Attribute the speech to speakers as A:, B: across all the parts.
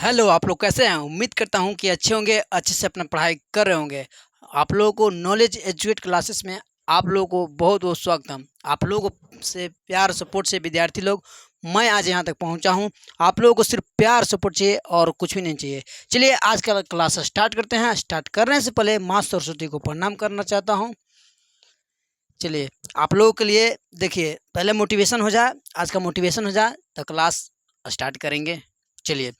A: Hello, आप लोग कैसे हैं? उम्मीद करता हूँ कि अच्छे होंगे, अच्छे से अपना पढ़ाई कर रहे होंगे। आप लोगों को नॉलेज एजुकेट क्लासेस में आप लोगों को बहुत-बहुत स्वागतम। आप लोगों को से प्यार सपोर्ट से विद्यार्थी लोग मैं आज यहाँ तक पहुँचा हूँ। आप लोगों को सिर्फ प्यार सपोर्ट चाहिए और कुछ भी नहीं चाहिए। चलिए आज का क्लास स्टार्ट करते हैं। स्टार्ट करने से पहले माँ सरस्वती को प्रणाम करना चाहता हूँ। चलिए आप लोगों के लिए देखिए पहले मोटिवेशन हो जाए, आज का मोटिवेशन हो जाए तो क्लास स्टार्ट करेंगे। चलिए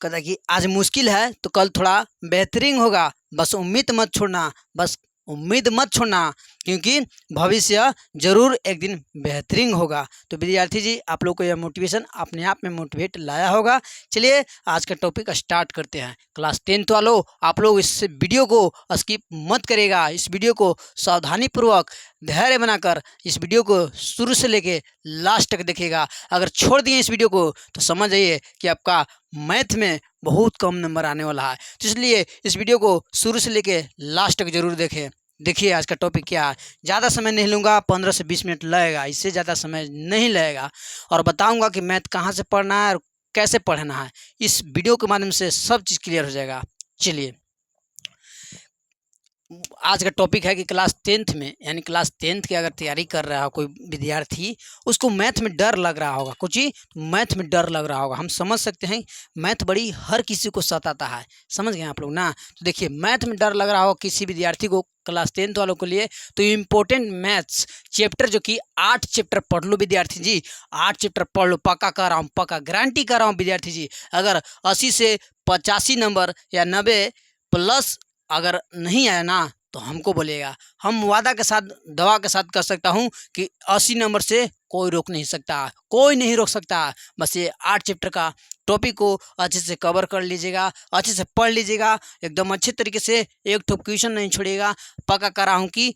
A: कहता है कि आज मुश्किल है तो कल थोड़ा बेहतरीन होगा। बस उम्मीद मत छोड़ना, बस उम्मीद मत छोड़ना, क्योंकि भविष्य जरूर एक दिन बेहतरीन होगा। तो विद्यार्थी जी आप लोग को यह मोटिवेशन अपने आप में मोटिवेट लाया होगा। चलिए आज का टॉपिक स्टार्ट करते हैं। क्लास 10th वालों, आप लोग इस वीडियो को स्किप मत करेगा। इस वीडियो को सावधानी पूर्वक धैर्य बनाकर इस वीडियो को शुरू से लेके लास्ट तक देखेगा। अगर छोड़ दिए इस वीडियो को तो समझ जाइए कि आपका मैथ में बहुत कम नंबर आने वाला है। तो इसलिए इस वीडियो को शुरू से लेके लास्ट तक जरूर देखें। देखिए आज का टॉपिक क्या है। ज़्यादा समय नहीं लूँगा, 15 से 20 मिनट लगेगा, इससे ज़्यादा समय नहीं लगेगा। और बताऊंगा कि मैथ कहाँ से पढ़ना है और कैसे पढ़ना है। इस वीडियो के माध्यम से सब चीज़ क्लियर हो जाएगा। चलिए आज का टॉपिक है कि क्लास 10th में यानी क्लास 10th की अगर तैयारी कर रहा हो कोई विद्यार्थी, उसको मैथ में डर लग रहा होगा, कुछ ही मैथ में डर लग रहा होगा। हम समझ सकते हैं मैथ बड़ी हर किसी को सताता है, समझ गए आप लोग ना। तो देखिए मैथ में डर लग रहा हो किसी विद्यार्थी को क्लास 10th वालों के लिए, तो इम्पोर्टेंट मैथ्स चैप्टर जो कि 8 चैप्टर पढ़ लो विद्यार्थी जी। 8 चैप्टर पढ़ लो, पक्का कर रहा हूँ, पक्का गारंटी कर रहा हूँ विद्यार्थी जी। अगर 80 से 85 नंबर या 90 प्लस अगर नहीं आया ना तो हमको बोलिएगा। हम वादा के साथ दवा के साथ कर सकता हूँ कि 80 नंबर से कोई रोक नहीं सकता, कोई नहीं रोक सकता। बस ये 8 चैप्टर का टॉपिक को अच्छे से कवर कर लीजिएगा, अच्छे से पढ़ लीजिएगा, एकदम अच्छे तरीके से, एक ठो क्वेश्चन नहीं छोड़िएगा। पक्का कर रहा हूँ कि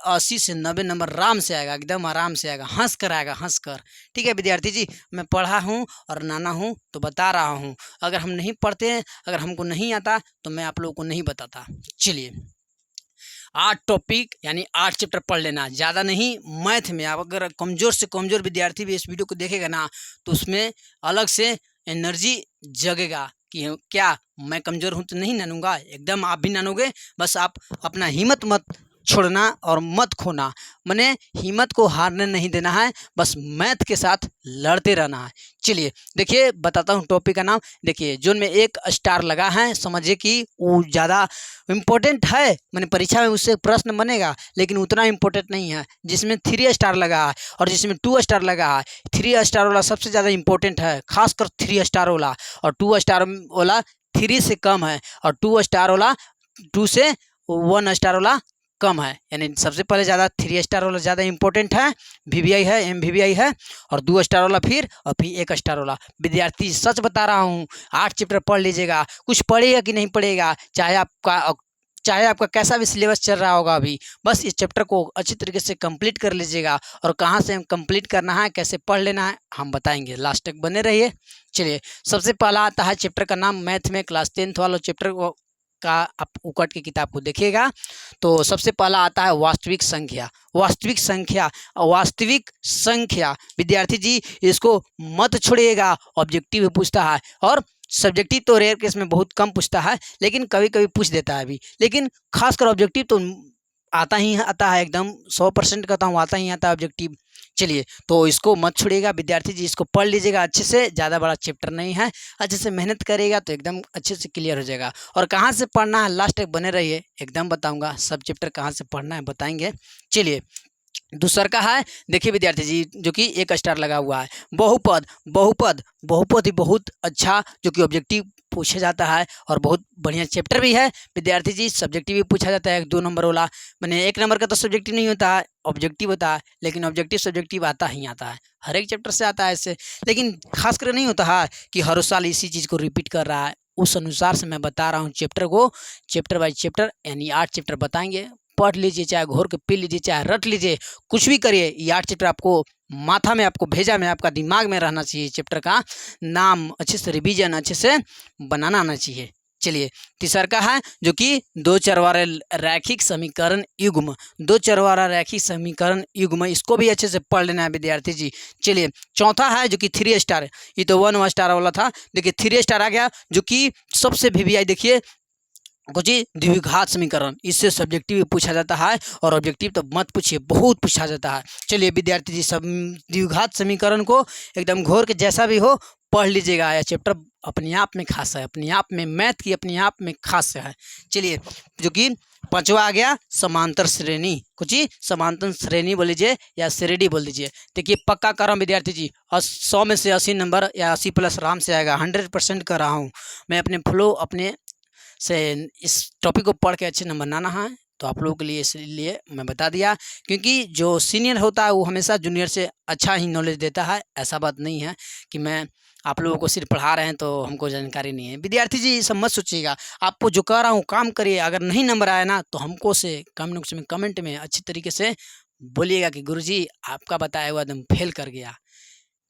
A: 80 से 90 नंबर आराम से आएगा, एकदम आराम से आएगा, हंस कर आएगा, हंस कर। ठीक है विद्यार्थी जी, मैं पढ़ा हूँ और नाना हूँ तो बता रहा हूँ। अगर हम नहीं पढ़ते हैं, अगर हमको नहीं आता तो मैं आप लोगों को नहीं बताता। चलिए 8 टॉपिक यानी 8 चैप्टर पढ़ लेना, ज़्यादा नहीं। मैथ में आप अगर कमज़ोर से कमज़ोर विद्यार्थी भी इस वीडियो को देखेगा ना तो उसमें अलग से एनर्जी जगेगा कि क्या मैं कमज़ोर हूँ तो नहीं नानूंगा। एकदम आप भी नानोगे। बस आप अपना हिम्मत मत छोड़ना और मत खोना, मैंने हिम्मत को हारने नहीं देना है, बस मैथ के साथ लड़ते रहना है। चलिए देखिए बताता हूँ टॉपिक का नाम। देखिए जोन में 1 स्टार लगा है, समझिए कि वो ज़्यादा इम्पोर्टेंट है, मैंने परीक्षा में उससे प्रश्न बनेगा, लेकिन उतना इम्पोर्टेंट नहीं है। जिसमें 3 स्टार लगा है और जिसमें 2 स्टार लगा है, 3 स्टार वाला सबसे ज़्यादा इम्पोर्टेंट है, खासकर 3 स्टार वाला। और 2 स्टार वाला 3 से कम है और 2 स्टार वाला 2 से 1 स्टार वाला कम है। यानी सबसे पहले ज़्यादा 3 स्टार वाला ज़्यादा इंपॉर्टेंट है, वीवीआई है, एमवीवीआई है, और 2 स्टार वाला फिर 1 स्टार वाला। विद्यार्थी सच बता रहा हूँ, 8 चैप्टर पढ़ लीजिएगा। कुछ पढ़ेगा कि नहीं पढ़ेगा, चाहे आपका कैसा भी सिलेबस चल रहा होगा अभी, बस इस चैप्टर को अच्छी तरीके से कंप्लीट कर लीजिएगा। और कहाँ से कंप्लीट करना है, कैसे पढ़ लेना है, हम बताएंगे, लास्ट तक बने रहिए। चलिए सबसे पहला आता है चैप्टर का नाम मैथ में क्लास 10th वाला चैप्टर का आप उकट के किताब को देखिएगा तो सबसे पहला आता है वास्तविक संख्या। वास्तविक संख्या, वास्तविक संख्या विद्यार्थी जी इसको मत छोड़िएगा। ऑब्जेक्टिव पूछता है और सब्जेक्टिव तो रेयर केस में बहुत कम पूछता है, लेकिन कभी कभी पूछ देता है भी, लेकिन खासकर ऑब्जेक्टिव तो आता ही आता है, एकदम 100% कहता हूँ आता ही आता है ऑब्जेक्टिव। चलिए तो इसको मत छोड़िएगा विद्यार्थी जी, इसको पढ़ लीजिएगा अच्छे से। ज़्यादा बड़ा चैप्टर नहीं है, अच्छे से मेहनत करेगा तो एकदम अच्छे से क्लियर हो जाएगा। और कहाँ से पढ़ना है लास्ट तक बने रहिए, एकदम बताऊंगा सब चैप्टर कहाँ से पढ़ना है बताएंगे। चलिए दूसर का है, देखिए विद्यार्थी जी जो कि 1 स्टार लगा हुआ है, बहुपद। बहुपद बहुपद ही बहुत अच्छा जो कि ऑब्जेक्टिव पूछा जाता है और बहुत बढ़िया चैप्टर भी है विद्यार्थी जी। सब्जेक्टिव भी पूछा जाता है 2 नंबर वाला, मैंने 1 नंबर का तो सब्जेक्टिव नहीं होता है, ऑब्जेक्टिव होता है, लेकिन ऑब्जेक्टिव सब्जेक्टिव आता ही आता है, हर एक चैप्टर से आता है इससे। लेकिन खास कर नहीं होता है कि हर साल इसी चीज़ को रिपीट कर रहा है, उस अनुसार से मैं बता रहा हूँ चैप्टर को, चैप्टर बाई चैप्टर यानी 8 चैप्टर बताएंगे। पढ़ लीजिए, चाहे घोर के पी लीजिए, चाहे रट लीजिए, कुछ भी करिए, ये 8 चैप्टर आपको माथा में, आपको भेजा में, आपका दिमाग में रहना चाहिए। चैप्टर का नाम अच्छे से रिवीजन अच्छे से बनाना आना चाहिए। चलिए तीसरा का है जो कि दो चर वाला रैखिक समीकरण युग्म, दो चर वाला रैखिक समीकरण युग्म, इसको भी अच्छे से पढ़ लेना है विद्यार्थी जी। चलिए चौथा है जो कि 3 स्टार, ये तो 1 स्टार वाला था, देखिए 3 स्टार आ गया जो कि सबसे वीवीआई देखिए कुछ द्विघात समीकरण, इससे सब्जेक्टिव पूछा जाता है और ऑब्जेक्टिव तो मत पूछिए, बहुत पूछा जाता है। चलिए विद्यार्थी जी सब द्विघात समीकरण को एकदम घोर के जैसा भी हो पढ़ लीजिएगा, यह चैप्टर अपने आप में खास है, अपने आप में मैथ की अपने आप में खास है। चलिए जो कि 5वां आ गया समांतर श्रेणी, कुछ समांतर श्रेणी बोल लीजिए या श्रेणी बोल दीजिए। देखिए पक्का कर रहा हूँ विद्यार्थी जी, 100 में से 80 नंबर या 80 प्लस आराम से आएगा, 100% कर रहा हूँ मैं, अपने फ्लो अपने से इस टॉपिक को पढ़ के अच्छे नंबर बनाना है तो आप लोगों के लिए, इसलिए मैं बता दिया, क्योंकि जो सीनियर होता है वो हमेशा जूनियर से अच्छा ही नॉलेज देता है। ऐसा बात नहीं है कि मैं आप लोगों को सिर्फ पढ़ा रहे हैं तो हमको जानकारी नहीं है। विद्यार्थी जी सब मत सोचिएगा, आपको जो कह रहा हूँ काम करिए, अगर नहीं नंबर आया ना तो हमको से कमेंट में अच्छी तरीके से बोलिएगा कि गुरुजी आपका बताया हुआ एकदम फेल कर गया,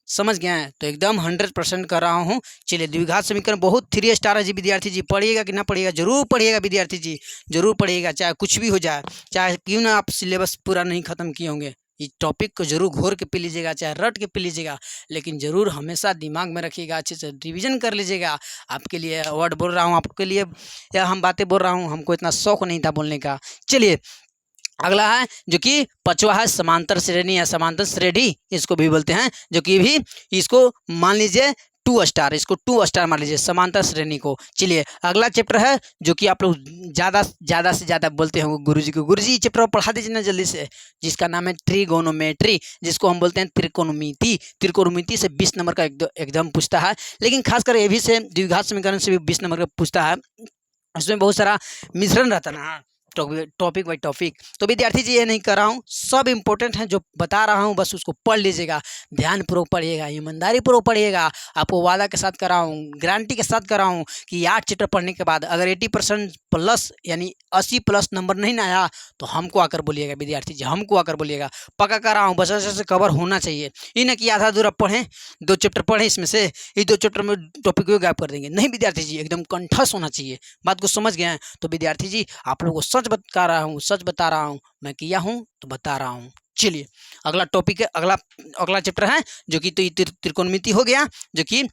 A: समझ गए हैं, तो एकदम 100% कर रहा हूँ। चलिए द्विघात समीकरण बहुत 3 स्टार है जी विद्यार्थी जी, पढ़िएगा कि ना पढ़िएगा, जरूर पढ़िएगा विद्यार्थी जी, जरूर पढ़िएगा, चाहे कुछ भी हो जाए, चाहे क्यों ना आप सिलेबस पूरा नहीं खत्म किए होंगे, इस टॉपिक को जरूर घोर के पी लीजिएगा, चाहे रट के पी लीजिएगा, लेकिन जरूर हमेशा दिमाग में रखिएगा, अच्छे से रिविजन कर लीजिएगा। आपके लिए वर्ड बोल रहा हूँ, आपके लिए या हम बातें बोल रहा हूँ, हमको इतना शौक नहीं था बोलने का। चलिए अगला है जो कि 5वां है समांतर श्रेणी या समांतर श्रेणी इसको भी बोलते हैं, जो कि भी इसको मान लीजिए 2 स्टार, इसको 2 स्टार मान लीजिए समांतर श्रेणी को। चलिए अगला चैप्टर है जो कि आप लोग ज़्यादा से ज़्यादा बोलते होंगे गुरुजी को, गुरुजी चैप्टर पढ़ा दीजिए ना जल्दी से, जिसका नाम है ट्रिगोनोमेट्री, जिसको हम बोलते हैं त्रिकोणमिति। त्रिकोणमिति से 20 नंबर का एकदम पूछता है, लेकिन खासकर ये भी से द्विघात समीकरण से भी 20 नंबर का पूछता है, उसमें बहुत सारा मिश्रण रहता ना, टॉपिक बाई टॉपिक। तो विद्यार्थी जी ये नहीं कर रहा हूँ, सब इंपॉर्टेंट है जो बता रहा हूँ, बस उसको पढ़ लीजिएगा, ध्यानपूर्वक पढ़िएगा, ईमानदारी पूर्वक पढ़िएगा। आपको वादा के साथ कर रहा हूँ, गारंटी के साथ कर रहा हूँ कि 8 चैप्टर पढ़ने के बाद अगर 80% प्लस यानी 80 प्लस नंबर नहीं ना आया तो हमको आकर बोलिएगा विद्यार्थी जी, हमको आकर बोलिएगा, पक्का कर रहा हूँ, बस ऐसे से कवर होना चाहिए। ये ना कि आधा अधूरा पढ़ें, 2 चैप्टर पढ़ें, इसमें से ये 2 चैप्टर में टॉपिक को गैप कर देंगे, नहीं विद्यार्थी जी, एकदम कंठस्थ होना चाहिए। बात को समझ गए हैं? तो विद्यार्थी जी आप लोगों को सच बता रहा हूँ, सच बता रहा हूँ, मैं किया हूँ तो बता रहा हूँ। चलिए अगला टॉपिक है, अगला चैप्टर है जो कि तो त्रिकोणमिति हो गया, जो कि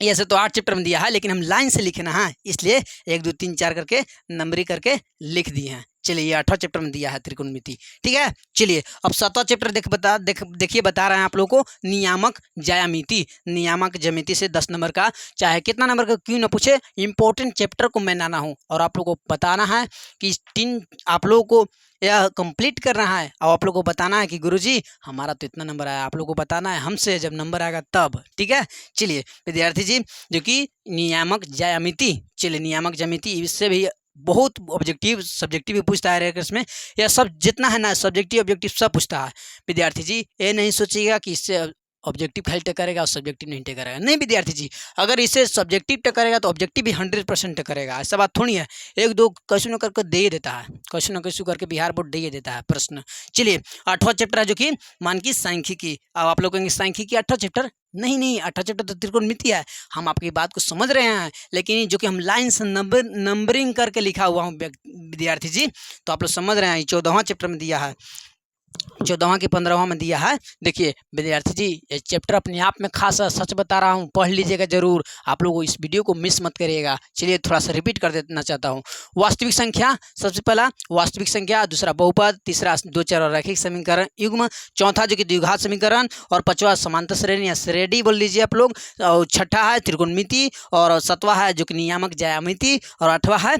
A: ऐसे तो 8 चैप्टर में दिया है, लेकिन हम लाइन से लिखे ना है, इसलिए 1 2 3 4 करके नंबरी करके लिख दिए हैं। चलिए ये 8वां चैप्टर में दिया है त्रिकोणमिति, ठीक है। चलिए अब 7वां चैप्टर देखिए बता रहे हैं आप लोगों को नियामक ज्यामिति। नियामक ज्यामिति से 10 नंबर का, चाहे कितना नंबर का क्यों ना पूछे, इंपॉर्टेंट चैप्टर को मैं लाना हूँ और आप लोगों को बताना है कि 3 आप लोगों को यह कंप्लीट करना है और आप लोगों को बताना है कि गुरुजी हमारा तो इतना नंबर आया, आप लोगों को बताना है हमसे जब नंबर आएगा तब, ठीक है। चलिए विद्यार्थी जी जो कि नियामक ज्यामिति, चलिए नियामक ज्यामिति इससे भी बहुत ऑब्जेक्टिव सब्जेक्टिव भी पूछता है इसमें, यह सब जितना है ना सब्जेक्टिव ऑब्जेक्टिव सब पूछता है। विद्यार्थी जी ये नहीं सोचिएगा कि इससे ऑब्जेक्टिव खाली टकरेगा और सब्जेक्टिव नहीं टकरेगा, नहीं विद्यार्थी जी, अगर इसे सब्जेक्टिव टकरेगा तो ऑब्जेक्टिव भी 100% टकरेगा, ऐसा बात थोड़ी है। 1 2 क्वेश्चन करके दे ही देता है, क्वेश्चन क्वेश्चन करके बिहार बोर्ड दे ही देता है प्रश्न। चलिए 8वां चैप्टर है जो कि मानकी सांख्यिकी। अब आप लोग कहेंगे सांख्यिकी 8वां चैप्टर, नहीं 8वां चैप्टर तो त्रिकोणमिति है, हम आपकी बात को समझ रहे हैं, लेकिन जो कि हम लाइन से नंबरिंग करके लिखा हुआ हूँ विद्यार्थी जी, तो आप लोग समझ रहे हैं। 14वां चैप्टर में दिया है, 14वां की 15वां में दिया है। देखिए विद्यार्थी जी ये चैप्टर अपने आप में खास है, सच बता रहा हूँ, पढ़ लीजिएगा जरूर, आप लोगों इस वीडियो को मिस मत करिएगा। चलिए थोड़ा सा रिपीट कर देना चाहता हूँ। वास्तविक संख्या, सबसे पहला वास्तविक संख्या, दूसरा बहुपद, तीसरा 2 चर और रैखिक समीकरण युग्म, चौथा जो कि द्विघात समीकरण, और 5वां समांतर श्रेणी या श्रेणी बोल लीजिए आप लोग, और 6ठा है त्रिकोणमिति, और 7वां है जो कि नियामक ज्यामिति, और 8वां है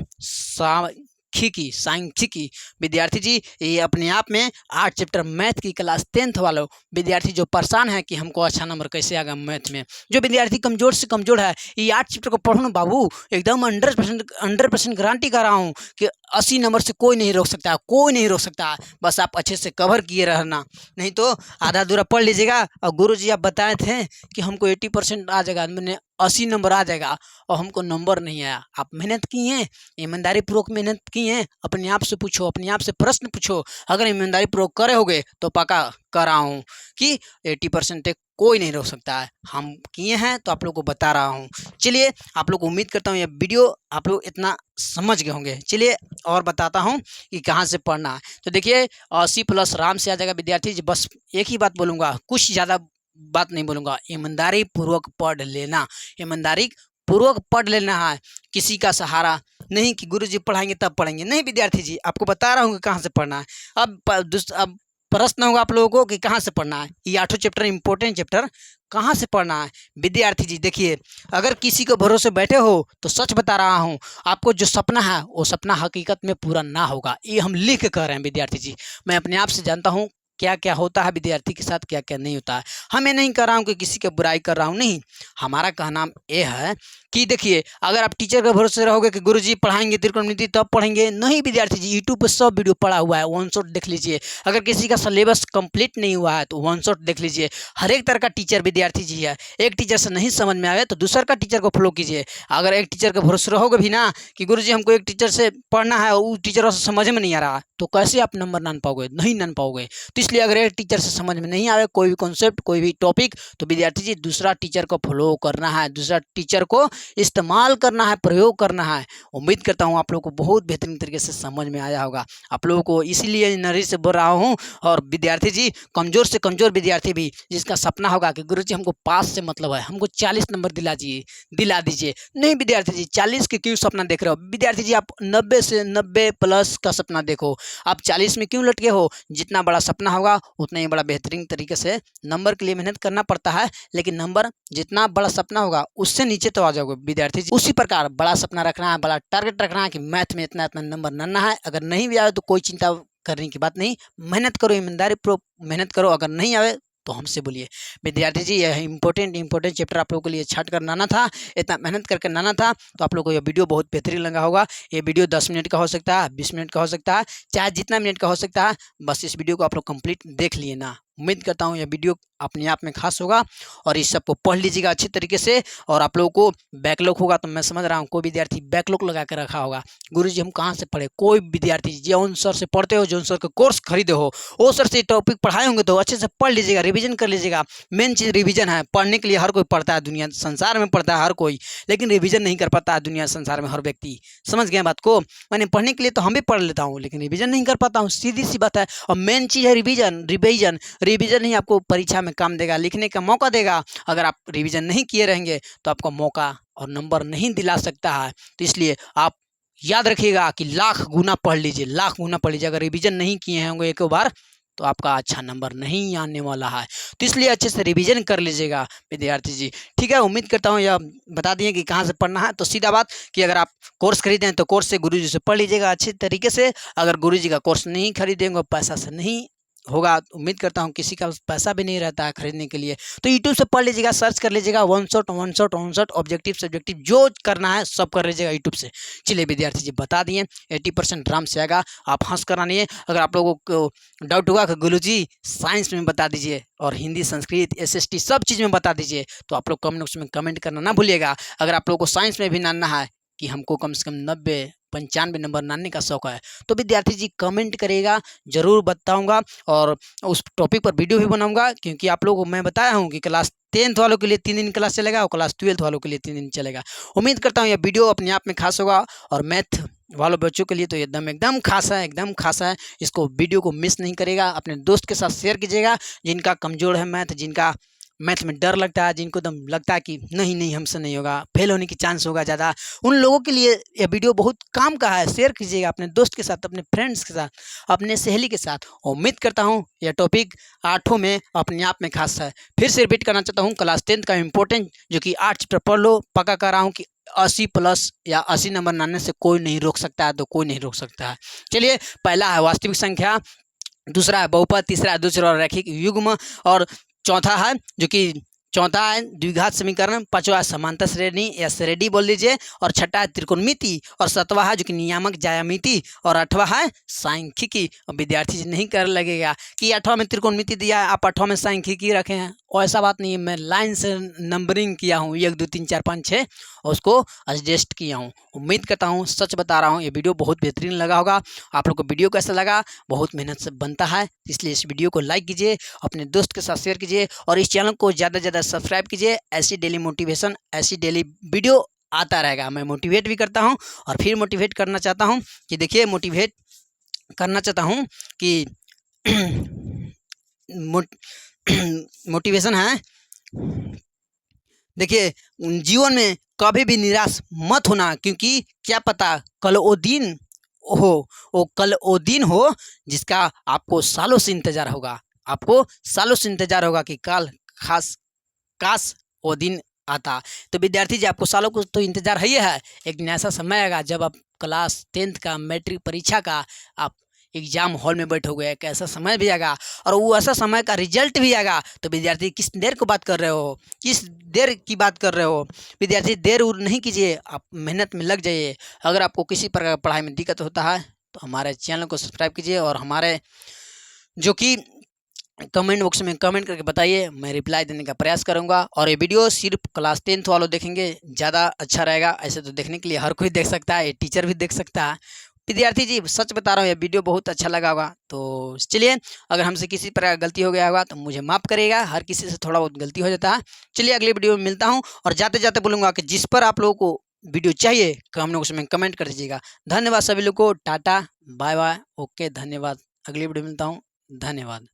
A: सांख्यिकी। विद्यार्थी जी ये अपने आप में 8 चैप्टर मैथ की क्लास 10th वालों विद्यार्थी जो परेशान है कि हमको अच्छा नंबर कैसे आएगा मैथ में, जो विद्यार्थी कमजोर से कमजोर है, ये 8 चैप्टर को पढ़ो ना बाबू, एकदम 100% गारंटी कर रहा हूँ कि 80 नंबर से कोई नहीं रोक सकता, कोई नहीं रोक सकता, बस आप अच्छे से कवर किए रहना, नहीं तो आधा अधूरा पढ़ लीजिएगा। और गुरुजी आप बताए थे कि हमको 80% आ जाएगा, मैंने 80 नंबर आ जाएगा और हमको नंबर नहीं आया। आप मेहनत किए हैं, ईमानदारी पूर्वक मेहनत किए हैं, अपने आप से पूछो, अपने आप से प्रश्न पूछो, अगर ईमानदारी पूर्वक करे होगे तो पक्का कर रहा हूँ कि 80% तक कोई नहीं रोक सकता है। हम किए हैं तो आप लोग को बता रहा हूँ। चलिए, आप लोग को उम्मीद करता हूँ यह वीडियो आप लोग इतना समझ गए होंगे। चलिए और बताता हूँ कि कहाँ से पढ़ना है। तो देखिए 80+ आराम से आ जाएगा विद्यार्थी जी। बस एक ही बात बोलूँगा, कुछ ज़्यादा बात नहीं बोलूँगा, ईमानदारी पूर्वक पढ़ लेना, ईमानदारी पूर्वक पढ़ लेना है। किसी का सहारा नहीं कि गुरुजी पढ़ाएंगे तब पढ़ेंगे, नहीं विद्यार्थी जी, आपको बता रहा हूँ कि कहाँ से पढ़ना है। अब प्रश्न होगा आप लोगों को कि कहाँ से पढ़ना है। ये 8 चैप्टर इंपॉर्टेंट चैप्टर कहाँ से पढ़ना है विद्यार्थी जी। देखिए, अगर किसी के भरोसे बैठे हो तो सच बता रहा हूँ, आपको जो सपना है वो सपना हकीकत में पूरा ना होगा। ये हम लिख के कह रहे हैं विद्यार्थी जी। मैं अपने आप से जानता हूँ क्या क्या होता है विद्यार्थी के साथ, क्या क्या नहीं होता है। हमें नहीं कर रहा हूँ कि किसी की बुराई कर रहा हूँ, नहीं। हमारा कहना ये है कि देखिए, अगर आप टीचर के भरोसे रहोगे कि गुरुजी पढ़ाएंगे त्रिकोणमिति तब पढ़ेंगे, नहीं विद्यार्थी जी। यूट्यूब पे सब वीडियो पड़ा हुआ है, वन शॉट देख लीजिए। अगर किसी का सिलेबस कंप्लीट नहीं हुआ है तो वन शॉट देख लीजिए। हर एक तरह का टीचर विद्यार्थी जी है। एक टीचर से नहीं समझ में आए तो दूसर का टीचर को फॉलो कीजिए। अगर एक टीचर के भरोसे रहोगे भी ना कि गुरुजी हमको एक टीचर से पढ़ना है, वो टीचर से समझ में नहीं आ रहा, तो कैसे आप नंबर नान पाओगे, नहीं नान पाओगे। तो इसलिए अगर एक टीचर से समझ में नहीं आए कोई भी कॉन्सेप्ट, कोई भी टॉपिक, तो विद्यार्थी जी दूसरा टीचर को फॉलो करना है, दूसरा टीचर को इस्तेमाल करना है, प्रयोग करना है। उम्मीद करता हूँ आप लोगों को बहुत बेहतरीन तरीके से समझ में आया होगा। आप लोगों को इसीलिए नरी से बोल रहा हूँ। और विद्यार्थी जी, कमज़ोर से कमज़ोर विद्यार्थी भी जिसका सपना होगा कि गुरुजी हमको पास से मतलब है, हमको 40 नंबर दिला दीजिए, नहीं विद्यार्थी जी 40 के क्यों सपना देख रहे हो विद्यार्थी जी। आप 90 से 90+ का सपना देखो। आप 40 में क्यों लटके हो। जितना बड़ा सपना होगा उतना ही बड़ा बेहतरीन तरीके से नंबर के लिए मेहनत करना पड़ता है, लेकिन नंबर जितना बड़ा सपना होगा उससे नीचे तो आ जाओगे विद्यार्थी जी। उसी प्रकार बड़ा सपना रखना है, बड़ा टारगेट रखना है कि मैथ में इतना इतना नंबर लाना है। अगर नहीं भी आए तो कोई चिंता करने की बात नहीं, मेहनत करो, ईमानदारी पूर्वक मेहनत करो। अगर नहीं आए तो हमसे बोलिए विद्यार्थी जी। यह इंपॉर्टेंट चैप्टर आप लोगों के लिए छाट कर लाना था, इतना मेहनत करके लाना था। तो आप लोगों को यह वीडियो बहुत बेहतरीन लगा होगा। ये वीडियो 10 मिनट का हो सकता है, 20 मिनट का हो सकता है, चाहे जितना मिनट का हो सकता है। बस इस वीडियो को आप लोग कंप्लीट देख लिए ना। उम्मीद करता हूँ यह वीडियो अपने आप में खास होगा और इस सबको पढ़ लीजिएगा अच्छी तरीके से। और आप लोगों को बैकलॉग होगा तो मैं समझ रहा हूँ कोई विद्यार्थी बैकलॉग लगा कर रखा होगा, गुरुजी हम कहाँ से पढ़े। कोई विद्यार्थी जौन सर से पढ़ते हो, जौन सर का कोर्स खरीदे हो, वो सर से टॉपिक पढ़ाए होंगे तो अच्छे से पढ़ लीजिएगा, रिवीजन कर लीजिएगा। मेन चीज़ रिवीजन है। पढ़ने के लिए हर कोई पढ़ता है, दुनिया संसार में पढ़ता है हर कोई, लेकिन रिवीजन नहीं कर पाता है दुनिया संसार में हर व्यक्ति। समझ गए बात को। मैंने पढ़ने के लिए तो हम भी पढ़ लेता हूँ, लेकिन रिवीजन नहीं कर पाता हूँ, सीधी सी बात है। और मेन चीज़ है रिवीजन ही आपको परीक्षा में काम देगा, लिखने का मौका देगा। अगर आप रिवीजन नहीं किए रहेंगे तो आपका मौका और नंबर नहीं दिला सकता है। तो इसलिए आप याद रखिएगा कि लाख गुना पढ़ लीजिए, लाख गुना पढ़ लीजिए। अगर रिवीजन नहीं किए होंगे एक बार तो आपका अच्छा नंबर नहीं आने वाला है। तो इसलिए अच्छे से रिवीजन कर लीजिएगा विद्यार्थी जी। ठीक है, उम्मीद करता हूँ यह बता दिए कि कहाँ से पढ़ना है। तो सीधा बात कि अगर आप कोर्स खरीदें तो कोर्स से गुरुजी से पढ़ लीजिएगा अच्छे तरीके से। अगर गुरुजी का कोर्स नहीं खरीदेंगे, पैसा से नहीं होगा, उम्मीद करता हूँ किसी का पैसा भी नहीं रहता है खरीदने के लिए, तो यूट्यूब से पढ़ लीजिएगा, सर्च कर लीजिएगा। वन शॉट ऑब्जेक्टिव सब्जेक्टिव जो करना है सब कर लीजिएगा यूट्यूब से। चलिए विद्यार्थी जी, बता दिए 80% आराम से आएगा, आप हंस कर आनिए। अगर आप लोगों को डाउट होगा कि गुरुजी साइंस में बता दीजिए और हिंदी संस्कृत SST सब चीज़ में बता दीजिए, तो आप लोग कमेंट बॉक्स में कमेंट करना ना भूलिएगा। अगर आप लोगों को साइंस में भी जानना है कि हमको कम से कम 90-95 नंबर लाने का शौक है, तो विद्यार्थी जी कमेंट करेगा, ज़रूर बताऊंगा और उस टॉपिक पर वीडियो भी बनाऊंगा। क्योंकि आप लोगों को मैं बताया हूं कि क्लास 10th वालों के लिए 3 दिन क्लास चलेगा और क्लास 12th वालों के लिए 3 दिन चलेगा। उम्मीद करता हूँ यह वीडियो अपने आप में खास होगा और मैथ वालों बच्चों के लिए तो एकदम खास है, एकदम खास है। इसको वीडियो को मिस नहीं करेगा, अपने दोस्त के साथ शेयर कीजिएगा। जिनका कमज़ोर है मैथ, जिनका मैथ में डर लगता है, जिनको एकदम लगता है कि नहीं हमसे नहीं होगा, फेल होने की चांस होगा ज़्यादा, उन लोगों के लिए यह वीडियो बहुत काम का है। शेयर कीजिएगा अपने दोस्त के साथ, अपने फ्रेंड्स के साथ, अपने सहेली के साथ। उम्मीद करता हूँ यह टॉपिक 8 में अपने आप में खास है। फिर से रिपीट करना चाहता हूँ, क्लास 10th का इम्पोर्टेंट जो कि 8 चैप्टर पढ़ लो। पक्का कर रहा हूँ कि 80+ या 80 नंबर लाने से कोई नहीं रोक सकता है, तो कोई नहीं रोक सकता है। चलिए, पहला है वास्तविक संख्या, दूसरा है बहुपद, तीसरा है दूसरा रैखिक युग्म और चौथा है जो कि चौथा है द्विघात समीकरण, पांचवा समांतर श्रेणी या श्रेणी बोल लीजिए, और छठा है त्रिकोणमिति, और सातवां है जो कि नियामक ज्यामिति, और आठवां है सांख्यिकी। अब विद्यार्थी जी नहीं कर लगेगा कि आठवां में त्रिकोणमिति दिया है आप आठवां में सांख्यिकी रखे हैं, और ऐसा बात नहीं है। मैं लाइन से नंबरिंग किया हूँ 1 2 3 4 5 6 और उसको एडजस्ट किया हूँ। उम्मीद करता हूँ सच बता रहा हूँ ये वीडियो बहुत बेहतरीन लगा होगा। आप लोग को वीडियो कैसा लगा, बहुत मेहनत से बनता है, इसलिए इस वीडियो को लाइक कीजिए, अपने दोस्त के साथ शेयर कीजिए, और इस चैनल को ज़्यादा से ज़्यादा सब्सक्राइब कीजिए। ऐसी डेली मोटिवेशन, ऐसी डेली वीडियो आता रहेगा। मैं मोटिवेट भी करता हूँ और फिर मोटिवेट करना चाहता हूँ कि देखिए, मोटिवेट करना चाहता हूँ कि मोटिवेशन है, देखिए जीवन में कभी भी निराश मत होना, क्योंकि क्या पता कल वो दिन हो जिसका आपको सालों से इंतजार होगा। आपको सालों से इंतजार होगा कि कल काश वो दिन आता। तो विद्यार्थी जी, आपको सालों को तो इंतजार है। एक दिन ऐसा समय आएगा जब आप क्लास 10th का मैट्रिक परीक्षा का आप एग्जाम हॉल में बैठोगे। एक ऐसा समय भी आएगा और वो ऐसा समय का रिजल्ट भी आएगा। तो विद्यार्थी किस देर को बात कर रहे हो, किस देर की बात कर रहे हो? विद्यार्थी देर उर नहीं कीजिए, आप मेहनत में लग जाइए। अगर आपको किसी प्रकार पढ़ाई में दिक्कत होता है तो हमारे चैनल को सब्सक्राइब कीजिए, और हमारे जो कि कमेंट बॉक्स में कमेंट करके बताइए, मैं रिप्लाई देने का प्रयास करूंगा। और ये वीडियो सिर्फ क्लास 10th वालों देखेंगे, ज़्यादा अच्छा रहेगा। ऐसे तो देखने के लिए हर कोई देख सकता है, टीचर भी देख सकता है। विद्यार्थी जी, सच बता रहा हूँ, ये वीडियो बहुत अच्छा लगा होगा। तो चलिए, अगर हमसे किसी प्रकार गलती हो गया होगा तो मुझे माफ़ करिएगा, हर किसी से थोड़ा बहुत गलती हो जाता है। चलिए, अगली वीडियो में मिलता हूँ, और जाते जाते बोलूँगा कि जिस पर आप लोगों को वीडियो चाहिए कमेंट बॉक्स में कमेंट कर दीजिएगा। धन्यवाद सभी लोग को, टाटा बाय बाय, ओके, धन्यवाद। अगली वीडियो में मिलता हूँ, धन्यवाद।